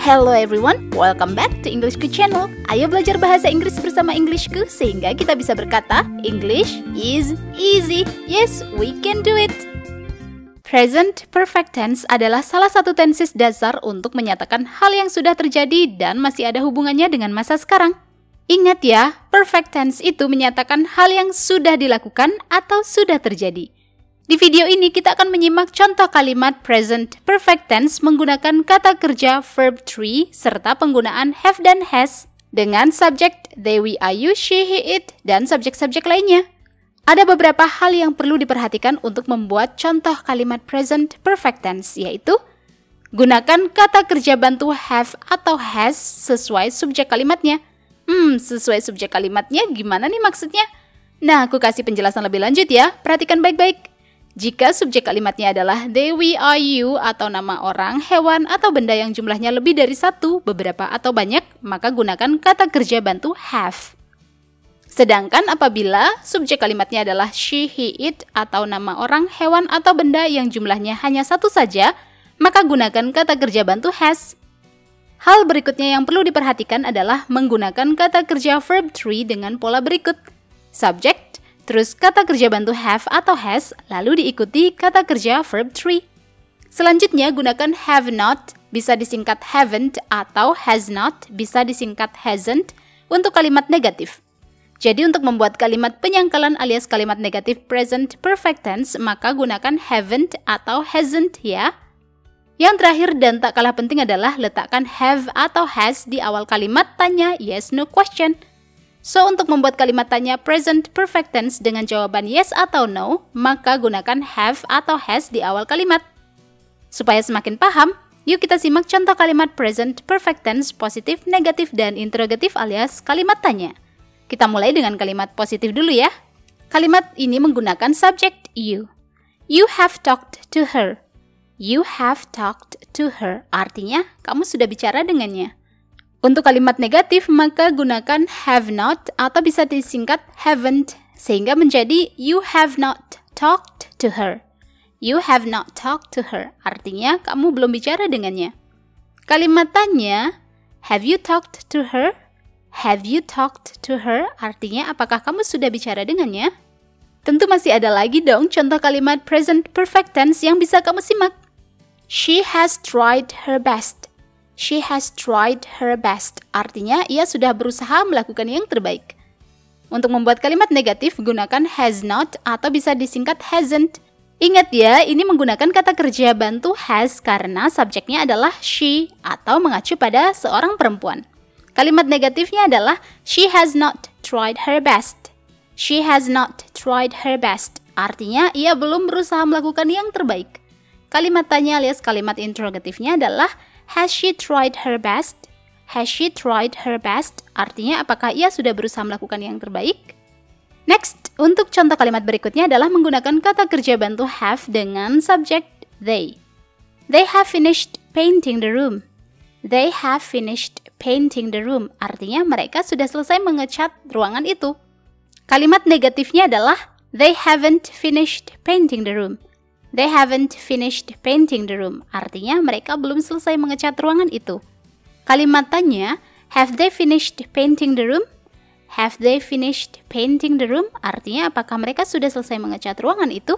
Hello everyone, welcome back to Englishku channel. Ayo belajar bahasa Inggris bersama Englishku sehingga kita bisa berkata English is easy. Yes, we can do it. Present perfect tense adalah salah satu tenses dasar untuk menyatakan hal yang sudah terjadi dan masih ada hubungannya dengan masa sekarang. Ingat ya, perfect tense itu menyatakan hal yang sudah dilakukan atau sudah terjadi. Di video ini kita akan menyimak contoh kalimat present perfect tense menggunakan kata kerja verb 3 serta penggunaan have dan has dengan subjek they, we, are, you, she, he, it, dan subjek-subjek lainnya. Ada beberapa hal yang perlu diperhatikan untuk membuat contoh kalimat present perfect tense, yaitu gunakan kata kerja bantu have atau has sesuai subjek kalimatnya. Sesuai subjek kalimatnya gimana nih maksudnya? Nah, aku kasih penjelasan lebih lanjut ya, perhatikan baik-baik. Jika subjek kalimatnya adalah they, we, are, you, atau nama orang, hewan, atau benda yang jumlahnya lebih dari satu, beberapa, atau banyak, maka gunakan kata kerja bantu have. Sedangkan apabila subjek kalimatnya adalah she, he, it, atau nama orang, hewan, atau benda yang jumlahnya hanya satu saja, maka gunakan kata kerja bantu has. Hal berikutnya yang perlu diperhatikan adalah menggunakan kata kerja verb 3 dengan pola berikut. Subject, terus kata kerja bantu have atau has, lalu diikuti kata kerja verb 3. Selanjutnya gunakan have not, bisa disingkat haven't, atau has not, bisa disingkat hasn't, untuk kalimat negatif. Jadi untuk membuat kalimat penyangkalan alias kalimat negatif present perfect tense, maka gunakan haven't atau hasn't ya. Yang terakhir dan tak kalah penting adalah letakkan have atau has di awal kalimat tanya yes no question. So, untuk membuat kalimat tanya present perfect tense dengan jawaban yes atau no, maka gunakan have atau has di awal kalimat. Supaya semakin paham, yuk kita simak contoh kalimat present perfect tense positif, negatif, dan interrogatif alias kalimat tanya. Kita mulai dengan kalimat positif dulu ya. Kalimat ini menggunakan subjek you. You have talked to her. You have talked to her. Artinya, kamu sudah bicara dengannya. Untuk kalimat negatif, maka gunakan have not atau bisa disingkat haven't, sehingga menjadi you have not talked to her. You have not talked to her, artinya kamu belum bicara dengannya. Kalimat tanya, have you talked to her? Have you talked to her, artinya apakah kamu sudah bicara dengannya? Tentu masih ada lagi dong contoh kalimat present perfect tense yang bisa kamu simak. She has tried her best. She has tried her best, artinya ia sudah berusaha melakukan yang terbaik. Untuk membuat kalimat negatif, gunakan has not atau bisa disingkat hasn't. Ingat ya, ini menggunakan kata kerja bantu has karena subjeknya adalah she atau mengacu pada seorang perempuan. Kalimat negatifnya adalah she has not tried her best. She has not tried her best, artinya ia belum berusaha melakukan yang terbaik. Kalimat tanya alias kalimat interrogatifnya adalah has she tried her best? Has she tried her best? Artinya apakah ia sudah berusaha melakukan yang terbaik? Next, untuk contoh kalimat berikutnya adalah menggunakan kata kerja bantu have dengan subjek they. They have finished painting the room. They have finished painting the room. Artinya mereka sudah selesai mengecat ruangan itu. Kalimat negatifnya adalah they haven't finished painting the room. They haven't finished painting the room. Artinya mereka belum selesai mengecat ruangan itu. Kalimat tanya, have they finished painting the room? Have they finished painting the room? Artinya apakah mereka sudah selesai mengecat ruangan itu?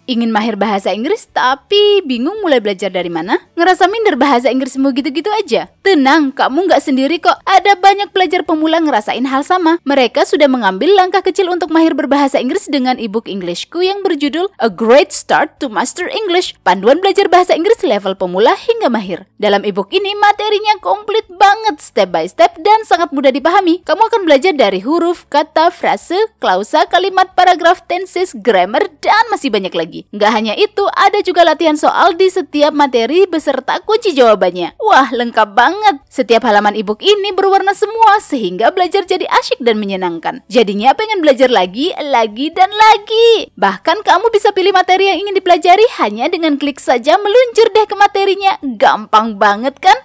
Ingin mahir bahasa Inggris tapi bingung mulai belajar dari mana? Ngerasa minder bahasa Inggrismu gitu-gitu aja? Tenang, kamu nggak sendiri kok. Ada banyak pelajar pemula ngerasain hal sama. Mereka sudah mengambil langkah kecil untuk mahir berbahasa Inggris dengan ebook Englishku yang berjudul A Great Start to Master English, panduan belajar bahasa Inggris level pemula hingga mahir. Dalam ebook ini materinya komplit banget, step by step dan sangat mudah dipahami. Kamu akan belajar dari huruf, kata, frase, klausa, kalimat, paragraf, tenses, grammar, dan masih banyak lagi. Nggak hanya itu, ada juga latihan soal di setiap materi beserta kunci jawabannya. Wah, lengkap banget. Setiap halaman ebook ini berwarna semua sehingga belajar jadi asyik dan menyenangkan. Jadinya pengen belajar lagi, dan lagi. Bahkan kamu bisa pilih materi yang ingin dipelajari hanya dengan klik saja meluncur deh ke materinya. Gampang banget kan?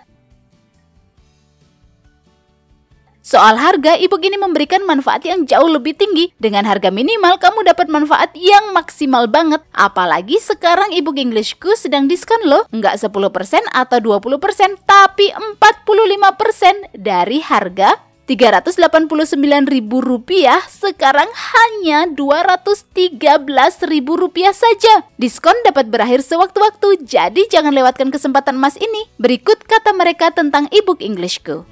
Soal harga, ebook ini memberikan manfaat yang jauh lebih tinggi. Dengan harga minimal, kamu dapat manfaat yang maksimal banget. Apalagi sekarang ebook Englishku sedang diskon loh. Nggak 10% atau 20%, tapi 45% dari harga Rp389.000 sekarang hanya Rp213.000 saja. Diskon dapat berakhir sewaktu-waktu, jadi jangan lewatkan kesempatan emas ini. Berikut kata mereka tentang ebook Englishku.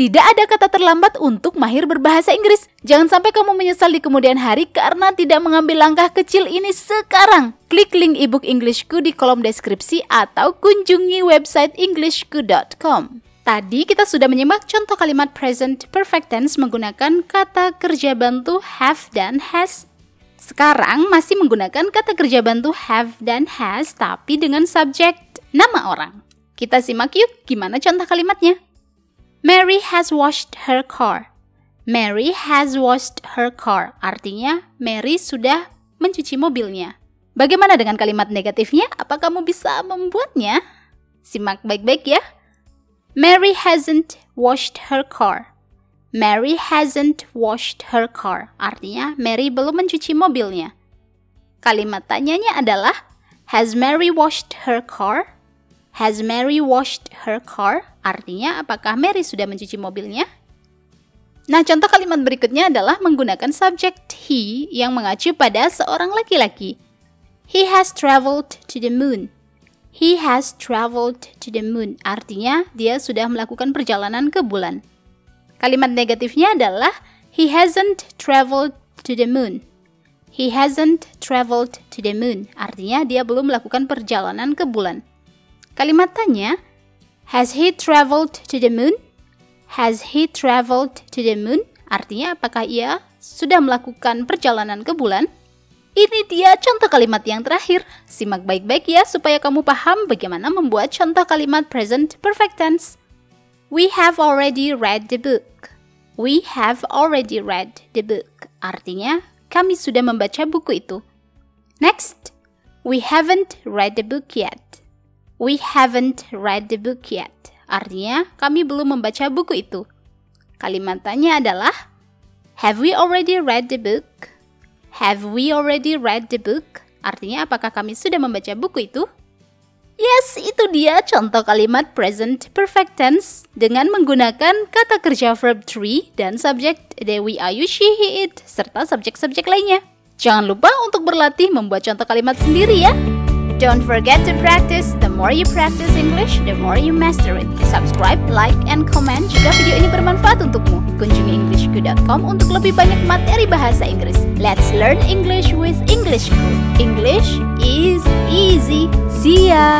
Tidak ada kata terlambat untuk mahir berbahasa Inggris. Jangan sampai kamu menyesal di kemudian hari karena tidak mengambil langkah kecil ini sekarang. Klik link ebook Englishku di kolom deskripsi atau kunjungi website englishku.com. Tadi kita sudah menyimak contoh kalimat present perfect tense menggunakan kata kerja bantu have dan has. Sekarang masih menggunakan kata kerja bantu have dan has tapi dengan subjek nama orang. Kita simak yuk gimana contoh kalimatnya. Mary has washed her car. Mary has washed her car. Artinya, Mary sudah mencuci mobilnya. Bagaimana dengan kalimat negatifnya? Apa kamu bisa membuatnya? Simak baik-baik ya. Mary hasn't washed her car. Mary hasn't washed her car. Artinya, Mary belum mencuci mobilnya. Kalimat tanyanya adalah, has Mary washed her car? Has Mary washed her car? Artinya, apakah Mary sudah mencuci mobilnya? Nah, contoh kalimat berikutnya adalah menggunakan subjek he yang mengacu pada seorang laki-laki. He has traveled to the moon. He has traveled to the moon. Artinya, dia sudah melakukan perjalanan ke bulan. Kalimat negatifnya adalah he hasn't traveled to the moon. He hasn't traveled to the moon. Artinya, dia belum melakukan perjalanan ke bulan. Kalimat tanya, has he traveled to the moon? Has he traveled to the moon? Artinya, apakah ia sudah melakukan perjalanan ke bulan? Ini dia contoh kalimat yang terakhir. Simak baik-baik ya supaya kamu paham bagaimana membuat contoh kalimat present perfect tense. We have already read the book. We have already read the book. Artinya, kami sudah membaca buku itu. Next, we haven't read the book yet. We haven't read the book yet. Artinya, kami belum membaca buku itu. Kalimat tanya adalah, have we already read the book? Have we already read the book? Artinya, apakah kami sudah membaca buku itu? Yes, itu dia contoh kalimat present perfect tense dengan menggunakan kata kerja verb 3 dan subjek they, we, are, you, she, he, it, serta subjek-subjek lainnya. Jangan lupa untuk berlatih membuat contoh kalimat sendiri ya. Don't forget to practice. The more you practice English, the more you master it. Subscribe, like, and comment jika video ini bermanfaat untukmu. Kunjungi englishku.com untuk lebih banyak materi bahasa Inggris. Let's learn English with Englishku. English is easy. See ya!